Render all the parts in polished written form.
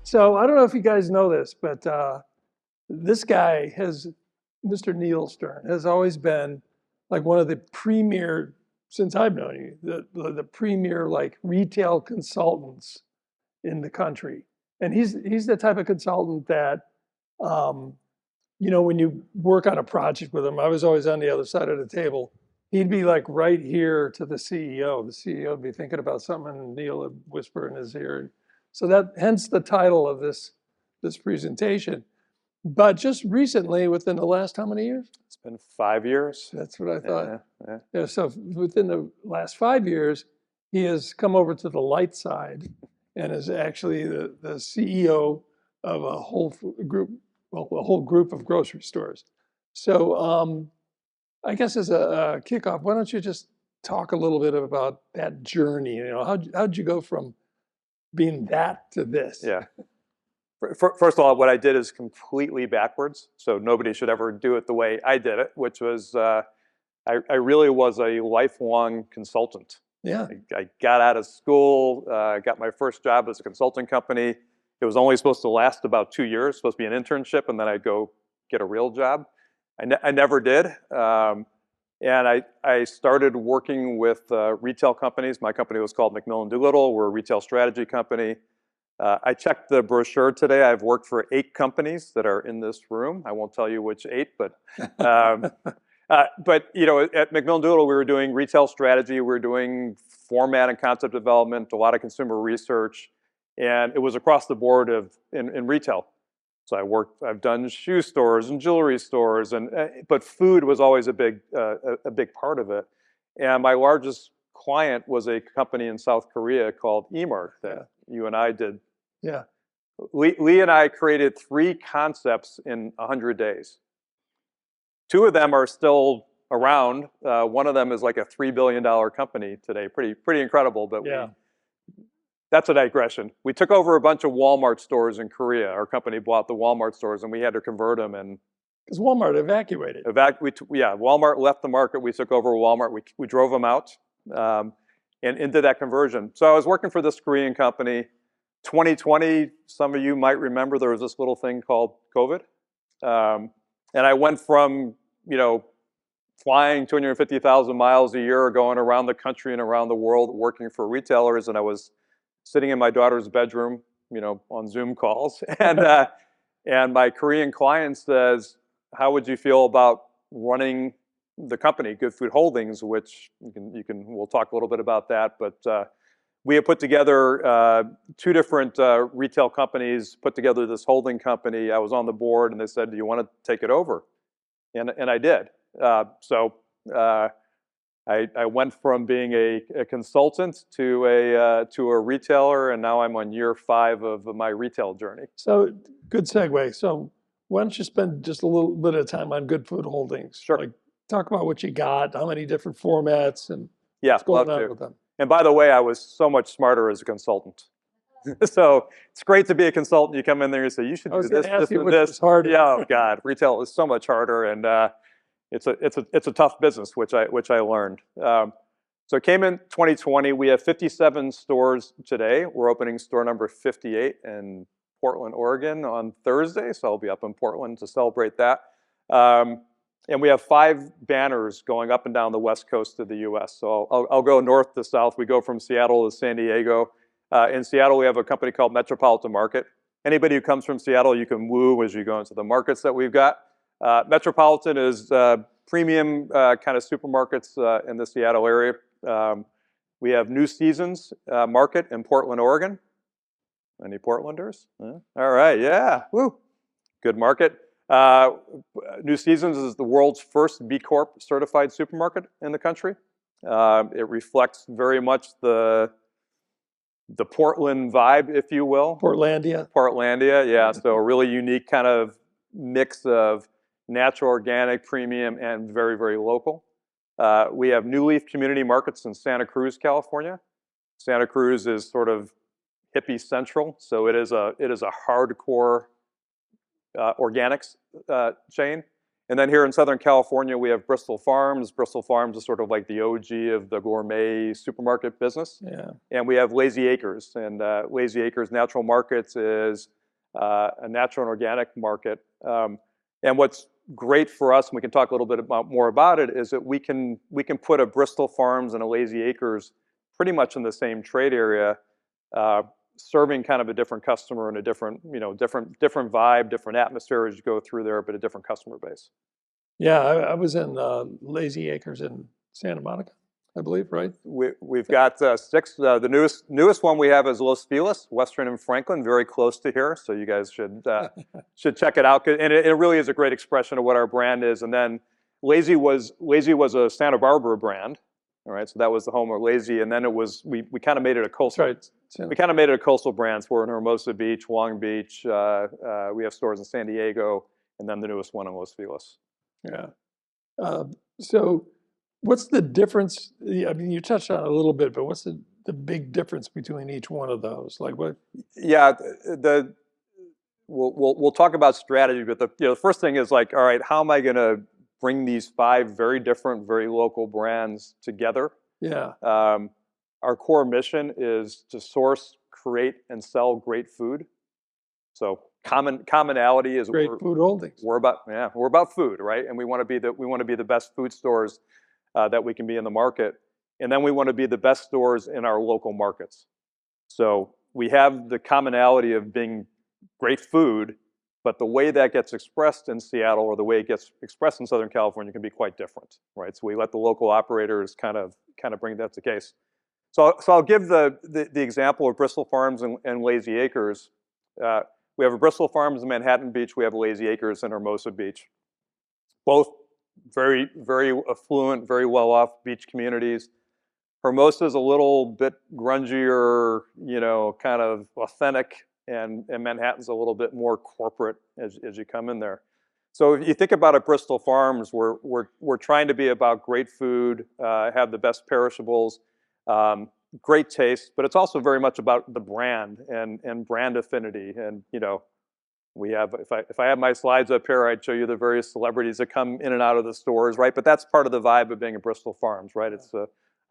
So I don't know if you guys know this, but this guy Mr. Neil Stern, has always been like one of the premier, since I've known you, the premier like retail consultants in the country. And he's the type of consultant that, when you work on a project with him, I was always on the other side of the table. He'd be like right here to the CEO. The CEO would be thinking about something, and Neil would whisper in his ear. So hence the title of this presentation. But just recently, within the last how many years? It's been 5 years. That's what I thought. Yeah. So within the last 5 years, he has come over to the light side and is actually the CEO of a whole group of grocery stores. So I guess as a kickoff, why don't you just talk a little bit about that journey? How'd you go from being that to this? Yeah. First of all, what I did is completely backwards. So nobody should ever do it the way I did it, which was I really was a lifelong consultant. Yeah. I got out of school, got my first job as a consulting company. It was only supposed to last about 2 years, supposed to be an internship, and then I'd go get a real job. I never did. And I started working with retail companies. My company was called McMillan Doolittle. We're a retail strategy company. I checked the brochure today. I've worked for 8 companies that are in this room. I won't tell you which 8, but at McMillan Doolittle, we were doing retail strategy. We were doing format and concept development, a lot of consumer research, and it was across the board in retail. So I've done shoe stores and jewelry stores, but food was always a big part of it. And my largest client was a company in South Korea called Mach that you and I did. Yeah. Lee and I created 3 concepts in 100 days. 2 of them are still around. One of them is like a $3 billion company today. Pretty incredible, but that's a digression. We took over a bunch of Walmart stores in Korea. Our company bought the Walmart stores, and we had to convert them. Because Walmart evacuated. Walmart left the market. We took over Walmart. We drove them out and did that conversion. So I was working for this Korean company. 2020, some of you might remember there was this little thing called COVID. And I went from, flying 250,000 miles a year, going around the country and around the world working for retailers, and I was sitting in my daughter's bedroom, on Zoom calls. And my Korean client says, how would you feel about running the company, Good Food Holdings, which we'll talk a little bit about that, but we have put together 2 different retail companies, put together this holding company. I was on the board, and they said, do you want to take it over? And I did. So I went from being a consultant to a retailer, and now I'm on year 5 of my retail journey. So good segue. So why don't you spend just a little bit of time on Good Food Holdings? Sure. Like, talk about what you got, how many different formats, and what's going on with them. And by the way, I was so much smarter as a consultant. So it's great to be a consultant. You come in there and you say, you should do this, this, and this. Harder. Yeah, oh God, retail is so much harder, and it's a tough business, which I learned. So it came in 2020. We have 57 stores today. We're opening store number 58 in Portland, Oregon on Thursday. So I'll be up in Portland to celebrate that. And we have 5 banners going up and down the west coast of the U.S. So I'll go north to south. We go from Seattle to San Diego. In Seattle, we have a company called Metropolitan Market. Anybody who comes from Seattle, you can woo as you go into the markets that we've got. Metropolitan is premium kind of supermarkets in the Seattle area. We have New Seasons Market in Portland, Oregon. Any Portlanders? All right, yeah, woo, good market. New Seasons is the world's first B Corp certified supermarket in the country. It reflects very much the Portland vibe, if you will. Portlandia, yeah. So a really unique kind of mix of natural, organic, premium, and very, very local. We have New Leaf Community Markets in Santa Cruz, California. Santa Cruz is sort of hippie central, so it is a hardcore organics chain. And then here in Southern California, we have Bristol Farms. Bristol Farms is sort of like the OG of the gourmet supermarket business. Yeah. And we have Lazy Acres. And Lazy Acres Natural Markets is a natural and organic market. And what's great for us, and we can talk a little bit more about it, is that we can put a Bristol Farms and a Lazy Acres pretty much in the same trade area, serving kind of a different customer and a different vibe, different atmosphere as you go through there, but a different customer base. Yeah, I was in Lazy Acres in Santa Monica, I believe, right? We've got 6. The newest one we have is Los Feliz, Western and Franklin, very close to here. So you guys should check it out, and it really is a great expression of what our brand is. And then Lazy was a Santa Barbara brand, all right. So that was the home of Lazy, and then it was we kind of made it a coastal. That's right. We kind of made it a coastal brand. So we're in Hermosa Beach, Long Beach. We have stores in San Diego, and then the newest one in Los Feliz. Yeah. So what's the difference? I mean, you touched on it a little bit, but what's the big difference between each one of those? Like what? Yeah, we'll talk about strategy, but the first thing is like, all right, how am I going to bring these 5 very different, very local brands together? Yeah. Our core mission is to source, create, and sell great food. So commonality is Great food holdings. We're about food, right? And we want to be the best food stores that we can be in the market, and then we want to be the best stores in our local markets. So we have the commonality of being great food, but the way that gets expressed in Seattle or the way it gets expressed in Southern California can be quite different, right? So we let the local operators kind of bring that to case. So I'll give the example of Bristol Farms and Lazy Acres. We have a Bristol Farms in Manhattan Beach. We have Lazy Acres in Hermosa Beach. Both very, very affluent, very well-off beach communities. Hermosa is a little bit grungier, kind of authentic, and Manhattan's a little bit more corporate as you come in there. So if you think about it, Bristol Farms, we're trying to be about great food, have the best perishables, great taste, but it's also very much about the brand and brand affinity. And we have, if I had my slides up here, I'd show you the various celebrities that come in and out of the stores, right? But that's part of the vibe of being a Bristol Farms, right?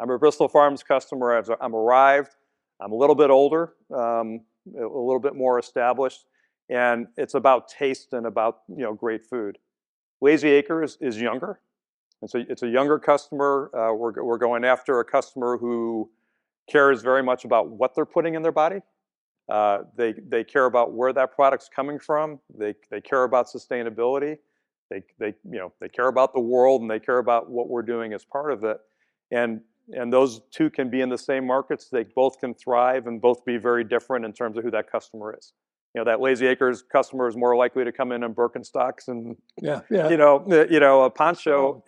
I'm a Bristol Farms customer. I'm arrived. I'm a little bit older, a little bit more established, and it's about taste and about great food. Lazy Acres is younger, and so it's a younger customer. We're going after a customer who cares very much about what they're putting in their body. They care about where that product's coming from. They care about sustainability. They care about the world, and they care about what we're doing as part of it. And those two can be in the same markets. They both can thrive and both be very different in terms of who that customer is. That Lazy Acres customer is more likely to come in Birkenstocks and a poncho,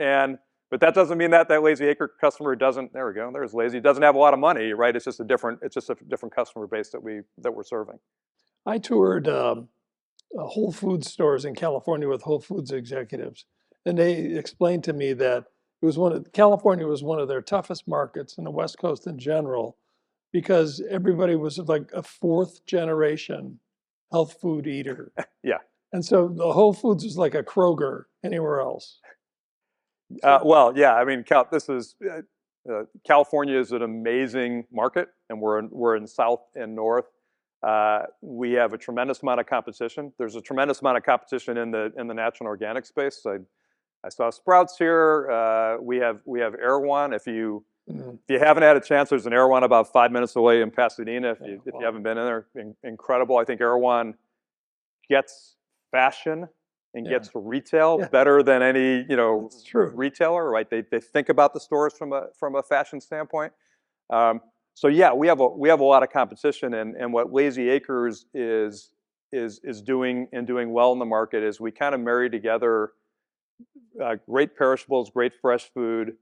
but that doesn't mean that Lazy Acre customer doesn't. There we go. There's Lazy. Doesn't have a lot of money, right? It's just a different customer base that we're serving. I toured Whole Foods stores in California with Whole Foods executives, and they explained to me that California was one of their toughest markets in the West Coast in general, because everybody was like a 4th generation health food eater. Yeah. And so the Whole Foods is like a Kroger anywhere else. Well, yeah. I mean, California is an amazing market, and we're in South and North. We have a tremendous amount of competition. There's a tremendous amount of competition in the natural and organic space. I saw Sprouts here. We have Erewhon. If you haven't had a chance, there's an Erewhon about 5 minutes away in Pasadena. If you haven't been in there, incredible. I think Erewhon gets fashion and gets retail better than any retailer, right? They think about the stores from a fashion standpoint. So yeah, we have a lot of competition, and what Lazy Acres is doing well in the market is we kind of marry together great perishables, great fresh food,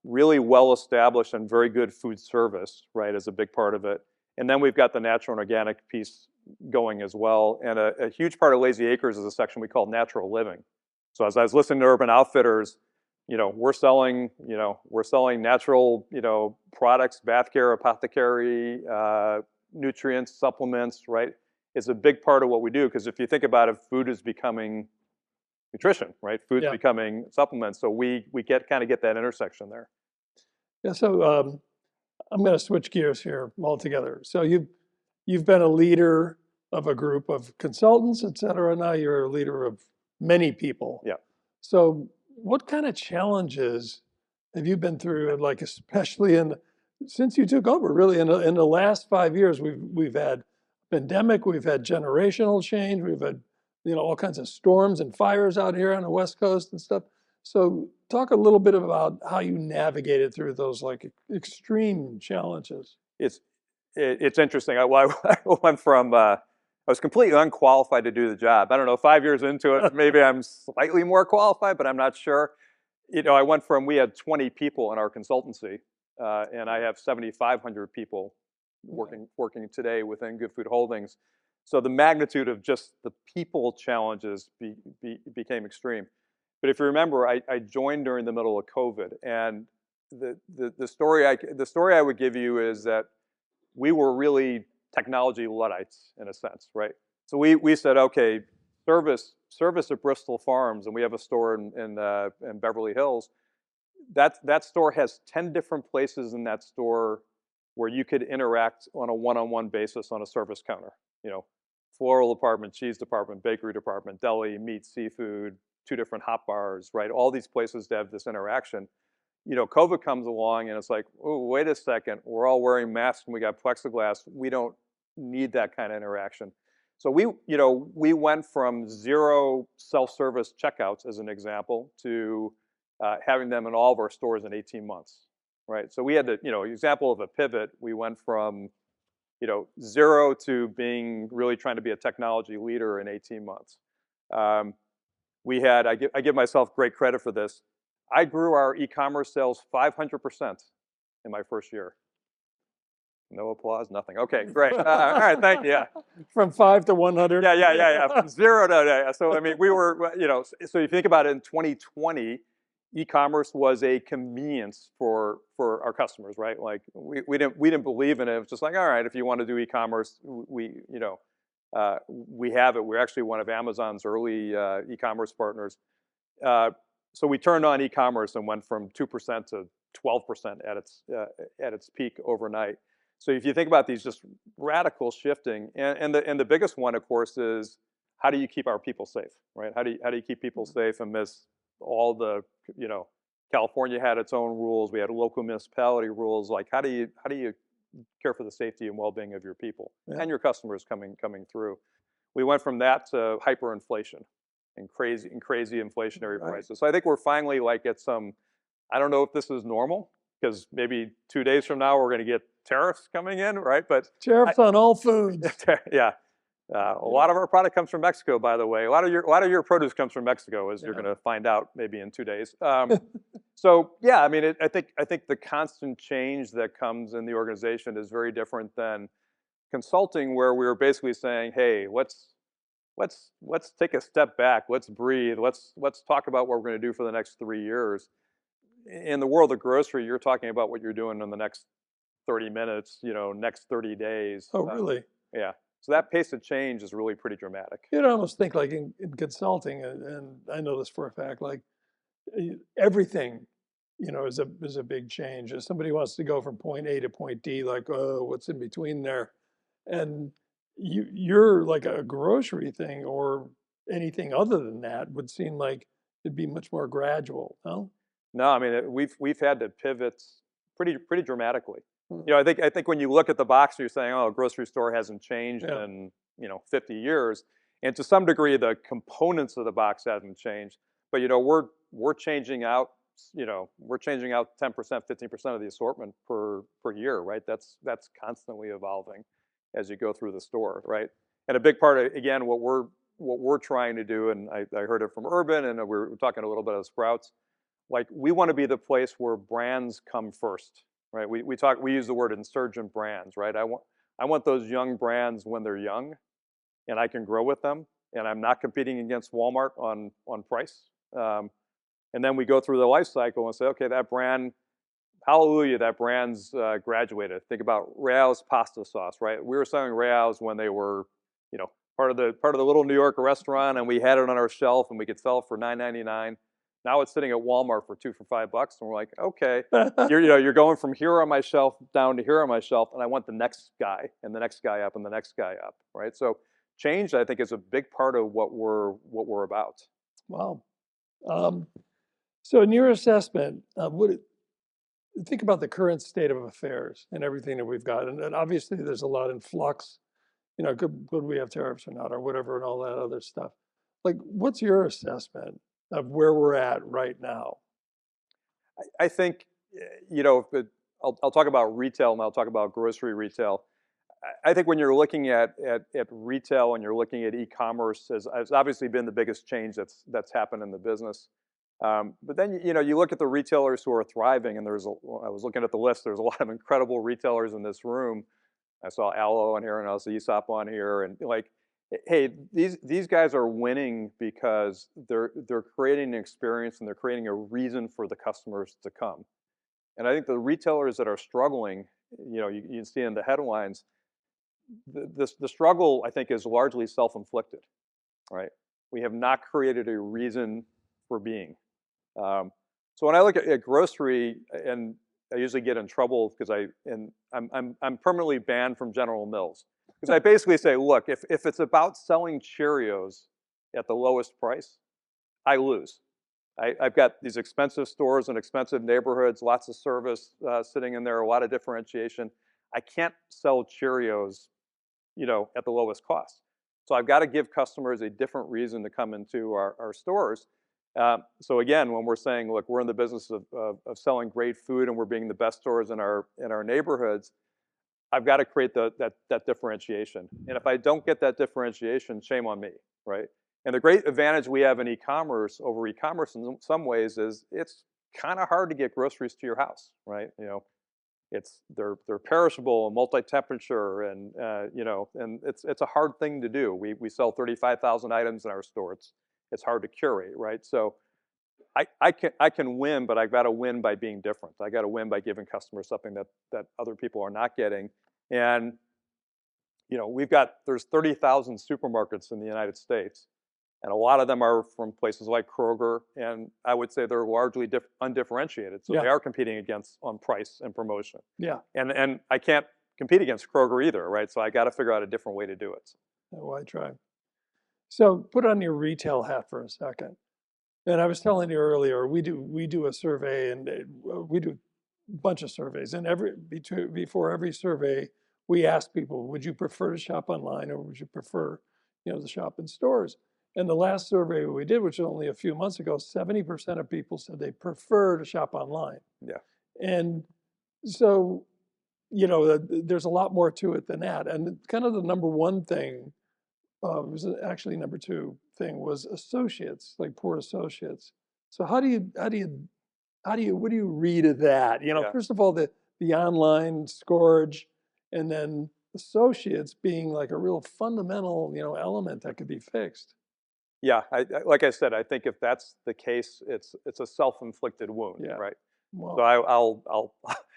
really well established and very good food service, right, as a big part of it. And then we've got the natural and organic piece going as well. And a huge part of Lazy Acres is a section we call natural living. So as I was listening to Urban Outfitters, we're selling natural, products, bath care, apothecary, nutrients, supplements, right? It's a big part of what we do, because if you think about it, food is becoming nutrition, right? Food's becoming supplements. So we get that intersection there. Yeah. So I'm going to switch gears here altogether. So you've been a leader of a group of consultants, et cetera. Now you're a leader of many people. Yeah. So what kind of challenges have you been through, like especially since you took over, really in the last 5 years, we've had pandemic, we've had generational change, we've had all kinds of storms and fires out here on the West Coast and stuff. So talk a little bit about how you navigated through those like extreme challenges. It's interesting. I went from I was completely unqualified to do the job. I don't know, 5 years into it, maybe I'm slightly more qualified, but I'm not sure. I went from, we had 20 people in our consultancy, and I have 7,500 people working today within Good Food Holdings. So the magnitude of just the people challenges became extreme. But if you remember, I joined during the middle of COVID, and the story I would give you is that we were really technology Luddites in a sense, right? So we said, okay, service at Bristol Farms, and we have a store in Beverly Hills. That store has 10 different places in that store where you could interact on a one-on-one basis on a service counter. Floral department, cheese department, bakery department, deli, meat, seafood, 2 different hot bars, right? All these places to have this interaction. COVID comes along and it's like, oh, wait a second, we're all wearing masks and we got plexiglass. We don't need that kind of interaction. So we went from 0 self-service checkouts, as an example, to having them in all of our stores in 18 months, right? So we had to, example of a pivot, we went from 0 to being really trying to be a technology leader in 18 months. I give myself great credit for this. I grew our e-commerce sales 500% in my first year. No applause, nothing. Okay, great. All right, thank you. Yeah. From 5 to 100. Yeah. From 0 to yeah. So I mean, we were, So you think about it, in 2020, e-commerce was a convenience for our customers, right? Like we didn't believe in it. It was just like, all right, if you want to do e-commerce, we have it. We're actually one of Amazon's early e-commerce partners. So we turned on e-commerce and went from 2% to 12% at its peak overnight. So if you think about these just radical shifting, and the biggest one, of course, is how do you keep our people safe, right? How do you keep people safe amidst all the, California had its own rules. We had local municipality rules. Like how do you care for the safety and well-being of your people and your customers coming through? We went from that to hyperinflation and crazy inflationary prices. So I think we're finally like at some, I don't know if this is normal, because maybe 2 days from now we're going to get tariffs coming in, right? But tariffs on all foods. Yeah. A lot of our product comes from Mexico, by the way. A lot of your produce comes from Mexico, as you're going to find out maybe in 2 days. So yeah, I mean, I think the constant change that comes in the organization is very different than consulting, where we were basically saying, hey, let's take a step back, let's breathe, let's talk about what we're going to do for the next 3 years. In the world of grocery, you're talking about what you're doing in the next 30 minutes, next 30 days. Oh, really? Yeah. So that pace of change is really pretty dramatic. You'd almost think like in consulting, and I know this for a fact, like everything, is a big change. If somebody wants to go from point A to point D, like, oh, what's in between there? And you're like a grocery thing or anything other than that would seem like it'd be much more gradual, no? No, I mean, we've had to pivot pretty dramatically. I think when you look at the box, you're saying, oh, a grocery store hasn't changed in 50 years, and to some degree, the components of the box haven't changed. But we're changing out 10%, 15% of the assortment per year, right? That's constantly evolving as you go through the store, right? And a big part of, again, what we're trying to do, and I heard it from Urban, and we're talking a little bit of Sprouts. Like, we want to be the place where brands come first, right? We use the word insurgent brands, right? I want those young brands when they're young, and I can grow with them, and I'm not competing against Walmart on price. And then we go through the life cycle and say, okay, that brand, hallelujah, that brand's graduated. Think about Real's pasta sauce, right? We were selling Real's when they were, part of the little New York restaurant, and we had it on our shelf, and we could sell it for $9.99. Now it's sitting at Walmart for $2 for $5, and we're like, okay, you're going from here on my shelf down to here on my shelf, and I want the next guy and the next guy up and the next guy up, right? So change, I think, is a big part of what we're about. Wow. Um, so in your assessment, think about the current state of affairs and everything that we've got. And obviously there's a lot in flux, could we have tariffs or not or whatever and all that other stuff. Like, what's your assessment of where we're at right now? I think, I'll talk about retail and I'll talk about grocery retail. I think when you're looking at retail and you're looking at e-commerce has obviously been the biggest change that's happened in the business. But then you look at the retailers who are thriving, and I was looking at the list. There's a lot of incredible retailers in this room. I saw Alo on here, and I saw Aesop on here, and like, hey, these guys are winning because they're creating an experience and they're creating a reason for the customers to come. And I think the retailers that are struggling, you see in the headlines, the struggle, I think, is largely self-inflicted, right? We have not created a reason for being. So when I look at grocery, and I usually get in trouble because I'm permanently banned from General Mills because I basically say, look, if it's about selling Cheerios at the lowest price, I lose. I've got these expensive stores in expensive neighborhoods, lots of service sitting in there, a lot of differentiation. I can't sell Cheerios, at the lowest cost. So I've got to give customers a different reason to come into our stores. So again, when we're saying, look, we're in the business of selling great food and we're being the best stores in our neighborhoods, I've got to create that differentiation. And if I don't get that differentiation, shame on me, right? And the great advantage we have in e-commerce over e-commerce in some ways is it's kind of hard to get groceries to your house, right? They're perishable and multi-temperature, and and it's a hard thing to do. We sell 35,000 items in our store. It's hard to curate, right? So I can win, but I've got to win by being different. I got to win by giving customers something that other people are not getting. And there's 30,000 supermarkets in the United States, and a lot of them are from places like Kroger, and I would say they're largely undifferentiated. So Yeah. they are competing on price and promotion. Yeah. And I can't compete against Kroger either, right? So I got to figure out a different way to do it. Oh, I try. So put on your retail hat for a second. And I was telling you earlier, we do a survey, and we do a bunch of surveys. And before every survey, we ask people, would you prefer to shop online or would you prefer, to shop in stores? And the last survey we did, which was only a few months ago, 70% of people said they prefer to shop online. Yeah. And so, there's a lot more to it than that. And kind of the number one thing, was actually number two thing, was associates, like poor associates. So what do you read of that? Yeah. First of all, the online scourge, and then associates being like a real fundamental, element that could be fixed. Yeah, like I said, I think if that's the case, it's a self-inflicted wound, Yeah. right? Well, So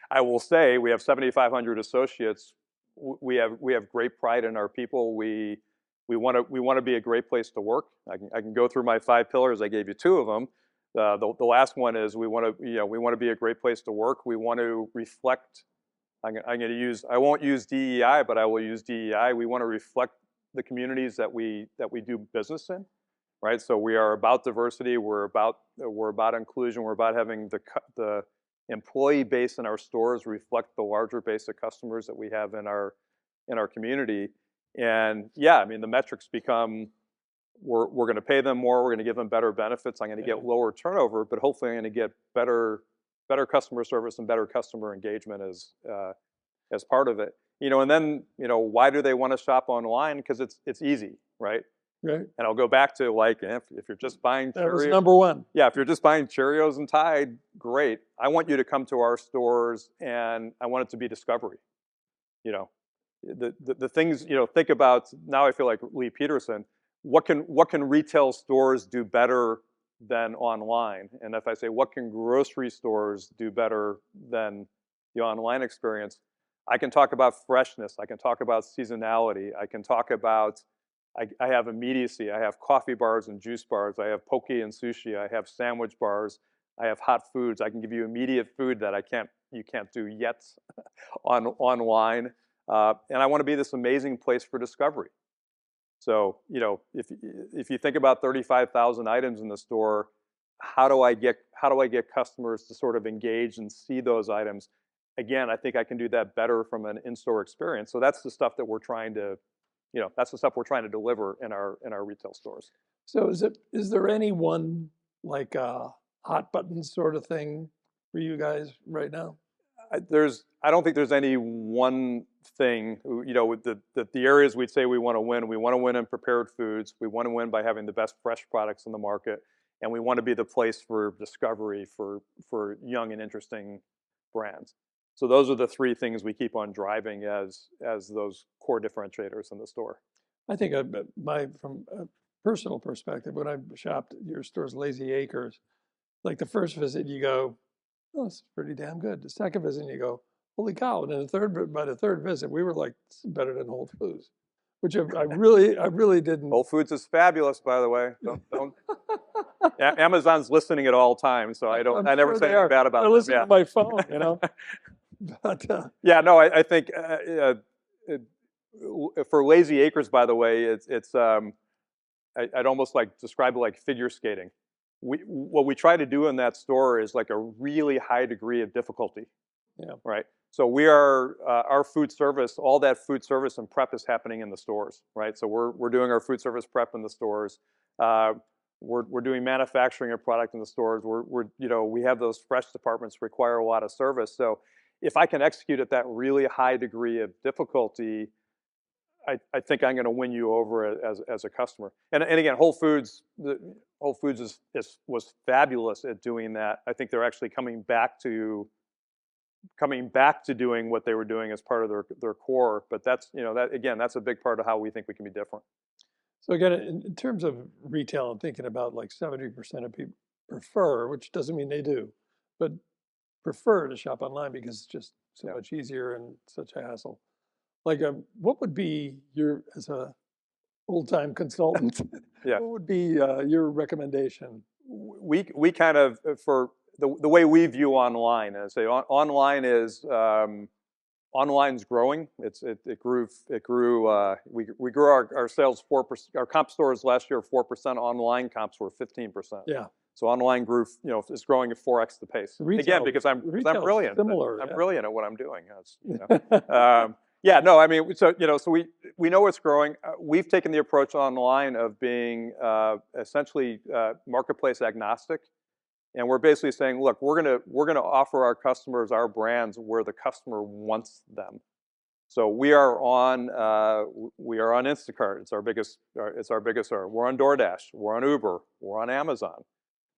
I will say we have 7,500 associates. We have great pride in our people. We want to be a great place to work. I can go through my 5 pillars. I gave you 2 of them. The last one is we want to be a great place to work. We want to reflect. I'm going to use, I won't use DEI, but I will use DEI. We want to reflect the communities that we do business in, right? So we are about diversity. We're about inclusion. We're about having the employee base in our stores reflect the larger base of customers that we have in our community. And yeah, I mean, the metrics become, we're going to pay them more. We're going to give them better benefits. I'm going to get lower turnover, but hopefully I'm going to get better customer service and better customer engagement as part of it. And then, why do they want to shop online? Because it's easy, right? right. And I'll go back to like, if you're just buying That was Cheerios, number one. yeah, if you're just buying Cheerios and Tide, great. I want you to come to our stores, and I want it to be discovery. The things, think about, now I feel like Lee Peterson, what can retail stores do better than online? And if I say, what can grocery stores do better than the online experience? I can talk about freshness. I can talk about seasonality. I can talk about, I have immediacy. I have coffee bars and juice bars. I have poke and sushi. I have sandwich bars. I have hot foods. I can give you immediate food that you can't do yet online. And I want to be this amazing place for discovery. So, if you think about 35,000 items in the store, how do I get customers to sort of engage and see those items? Again, I think I can do that better from an in-store experience. So that's the stuff that we're trying to, that's the stuff we're trying to deliver in our retail stores. So is there any one like hot button sort of thing for you guys right now? I don't think there's any one thing, with the areas we'd say we want to win. We want to win in prepared foods. We want to win by having the best fresh products in the market. And we want to be the place for discovery for young and interesting brands. So those are the three things we keep on driving as those core differentiators in the store. I think from a personal perspective, when I shopped at your stores, Lazy Acres, like the first visit you go, oh, this is pretty damn good. The second visit you go, holy cow. And then by the third visit, we were like, this is better than Whole Foods, which I really didn't. Whole Foods is fabulous, by the way. Don't. Amazon's listening at all times, so I never say anything bad about them. They're listening to my phone, But yeah, no, I think for Lazy Acres, by the way, it's I'd almost like describe it like figure skating. What we try to do in that store is like a really high degree of difficulty. Yeah. Right. So we are our food service. All that food service and prep is happening in the stores. Right. So we're doing our food service prep in the stores. We're doing manufacturing of product in the stores. We have those fresh departments require a lot of service. So if I can execute at that really high degree of difficulty, I think I'm going to win you over as a customer. And again, Whole Foods was fabulous at doing that. I think they're actually coming back to doing what they were doing as part of their core. But that's that's a big part of how we think we can be different. So again, in terms of retail, I'm thinking about like 70% of people prefer, which doesn't mean they do, but prefer to shop online because it's just so much easier and such a hassle. Like, what would be as a old-time consultant, what would be your recommendation? We kind of, for the way we view online, and say online is online's growing. It grew. We grew our sales 4%. Our comp stores last year 4%. Online comps were 15%. Yeah. So online grew, is growing at 4x the pace. Again, because I'm brilliant. Similar. I'm brilliant at what I'm doing. Yeah, no, I mean, so we know it's growing. We've taken the approach online of being essentially marketplace agnostic, and we're basically saying, look, we're gonna offer our customers our brands where the customer wants them. So we are on Instacart. It's our biggest. We're on DoorDash. We're on Uber. We're on Amazon,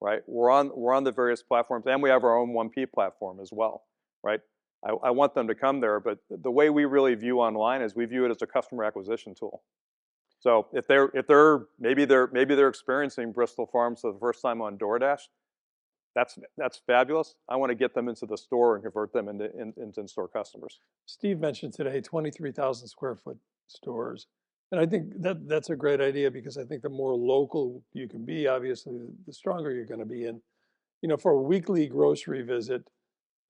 right? We're on the various platforms, and we have our own 1P platform as well, right? I want them to come there, but the way we really view online is we view it as a customer acquisition tool. So if they're experiencing Bristol Farms for the first time on DoorDash, that's fabulous. I want to get them into the store and convert them into in-store customers. Steve mentioned today 23,000 square foot stores, and I think that's a great idea because I think the more local you can be, obviously, the stronger you're going to be in. For a weekly grocery visit,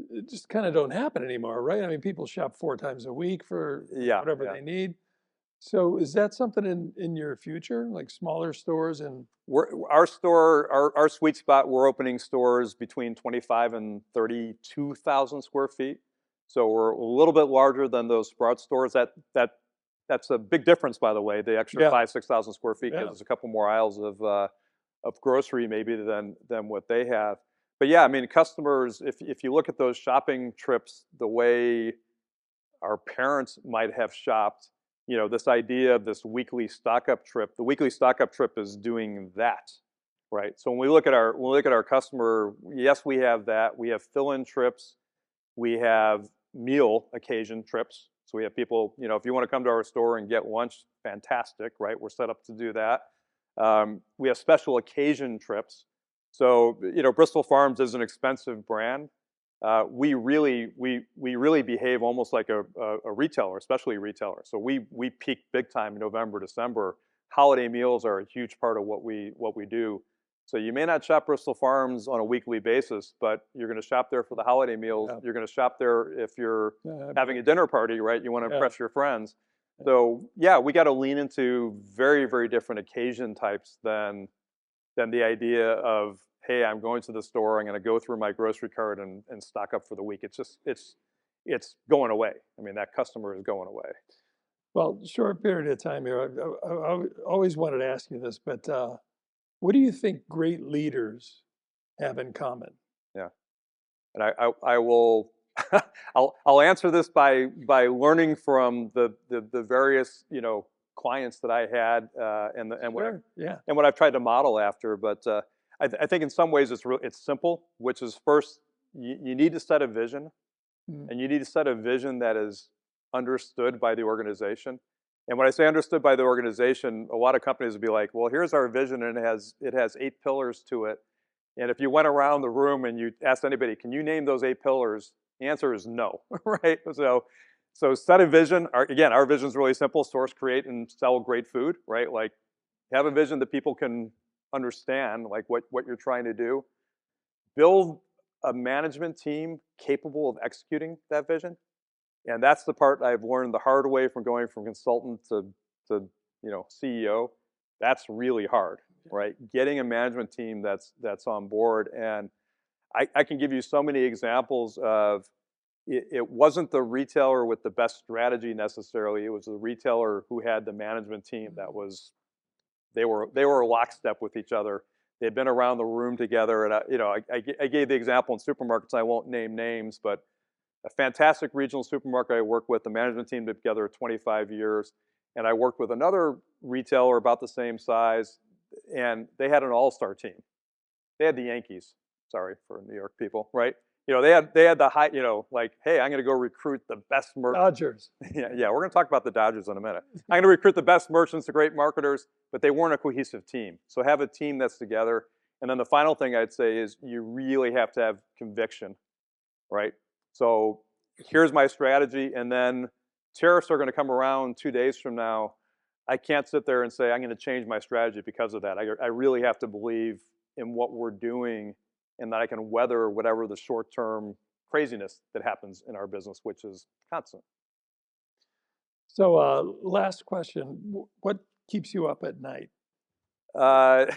it just kind of don't happen anymore, right? I mean, people shop 4 times a week for whatever they need. So is that something in your future, like smaller stores? And our sweet spot, we're opening stores between 25 and 32,000 square feet. So we're a little bit larger than those Sprout stores. That's a big difference, by the way. The extra 5,000-6,000 square feet gives us a couple more aisles of grocery maybe than what they have. But yeah, I mean, customers, if you look at those shopping trips, the way our parents might have shopped, this idea of this weekly stock-up trip, the weekly stock-up trip is doing that, right? So when we look at our customer, yes, we have that. We have fill-in trips. We have meal occasion trips. So we have people, if you want to come to our store and get lunch, fantastic, right? We're set up to do that. We have special occasion trips. So, Bristol Farms is an expensive brand. We really behave almost like a retailer, especially a retailer. So we peak big time in November, December. Holiday meals are a huge part of what we do. So you may not shop Bristol Farms on a weekly basis, but you're going to shop there for the holiday meals. Yeah. You're going to shop there if you're having a dinner party, right? You want to impress your friends. So yeah, we got to lean into very, very different occasion types than the idea of, hey, I'm going to the store, I'm going to go through my grocery cart and stock up for the week. It's just it's going away. I mean, that customer is going away. Well, short period of time here. I always wanted to ask you this, but what do you think great leaders have in common? Yeah, and I will I'll answer this by learning from the various clients that I had Sure. Yeah. and what I've tried to model after. But I think in some ways it's simple, which is first you need to set a vision, Mm. and you need to set a vision that is understood by the organization. And when I say understood by the organization, a lot of companies would be like, well, here's our vision, and it has 8 pillars to it. And if you went around the room and you asked anybody, can you name those 8 pillars? The answer is no, right? So set a vision. Again, our vision is really simple: source, create, and sell great food, right? Like, have a vision that people can understand, like what you're trying to do. Build a management team capable of executing that vision. And that's the part I've learned the hard way from going from consultant to CEO. That's really hard, right? Getting a management team that's on board. And I can give you so many examples of it wasn't the retailer with the best strategy necessarily. It was the retailer who had the management team that was they were lockstep with each other. They'd been around the room together. And I gave the example in supermarkets. I won't name names, but a fantastic regional supermarket I worked with, the management team together 25 years. And I worked with another retailer about the same size, and they had an all-star team. They had the Yankees. Sorry for New York people, right? They had the high, like, hey, I'm going to go recruit the best merchants. Dodgers. Yeah, we're going to talk about the Dodgers in a minute. I'm going to recruit the best merchants, the great marketers, but they weren't a cohesive team. So have a team that's together. And then the final thing I'd say is you really have to have conviction, right? So here's my strategy, and then tariffs are going to come around 2 days from now. I can't sit there and say I'm going to change my strategy because of that. I really have to believe in what we're doing, and that I can weather whatever the short-term craziness that happens in our business, which is constant. So, last question: what keeps you up at night? Uh,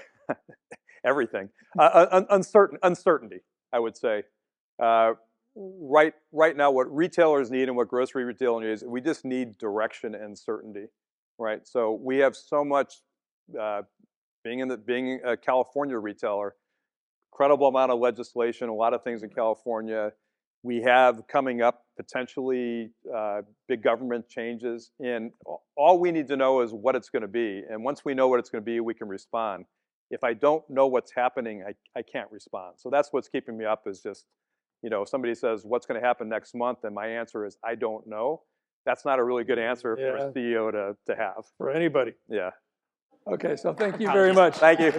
Everything. Uncertainty, I would say. Right now, what retailers need and what grocery retail needs, we just need direction and certainty, right? So we have so much, being a California retailer, incredible amount of legislation, a lot of things in California. We have coming up potentially big government changes, and all we need to know is what it's going to be. And once we know what it's going to be, we can respond. If I don't know what's happening, I can't respond. So that's what's keeping me up, is just, if somebody says, what's going to happen next month? And my answer is, I don't know. That's not a really good answer for a CEO to have. For anybody. Yeah. Okay, so thank you very much. Thank you.